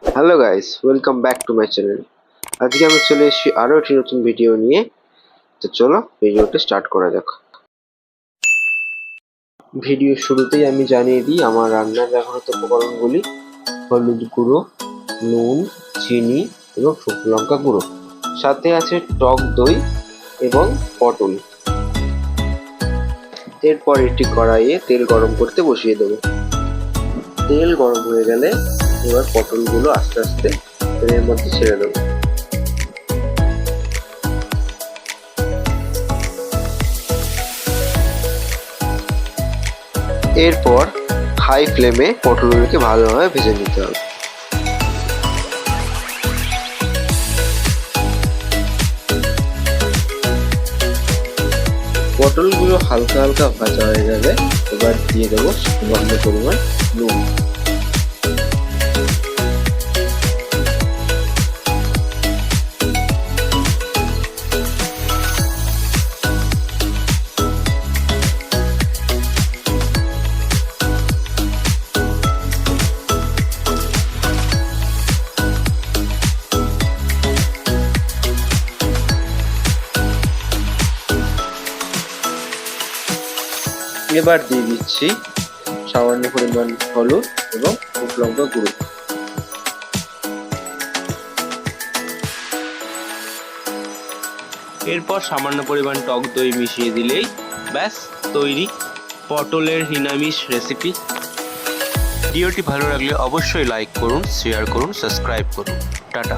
Hello guys, welcome back to my channel. আজকে আমি চলে এসেছি আরও একটি নতুন ভিডিও নিয়ে। তো চলো ভিডিওটা স্টার্ট করা যাক। ভিডিও শুরুতেই আমি জানিয়ে দিই আমার রান্নার ব্যবহৃত উপকরণগুলি: হলুদ গুঁড়ো, নুন, চিনি এবং শুকনো লঙ্কা গুঁড়ো। সাথে আছে টক দই এবং পটল। এরপর একটি কড়াইয়ে তেল গরম করতে বসিয়ে দেবো। তেল গরম হয়ে গেলে এবার পটলগুলো আস্তে আস্তে তেলের মধ্যে ছেড়ে দেবো। এরপর হাই ফ্লেমে পটলগুলোকে ভালোভাবে ভেজে নিতে হবে। পটলগুলো হালকা হালকা ভাজা হয়ে গেলে এবার দিয়ে দেবো সামান্য পরিমাণ নুন। এবার দিয়ে দিচ্ছি সামান্য পরিমাণ হলুদ এবং শুকনো লঙ্কা গুঁড়ো। এরপর সামান্য পরিমাণ টক দই মিশিয়ে দিলেই ব্যাস তৈরি পটলের নিরামিষ রেসিপি। ভিডিওটি ভালো লাগলে অবশ্যই লাইক করুন, শেয়ার করুন, সাবস্ক্রাইব করুন। টাটা।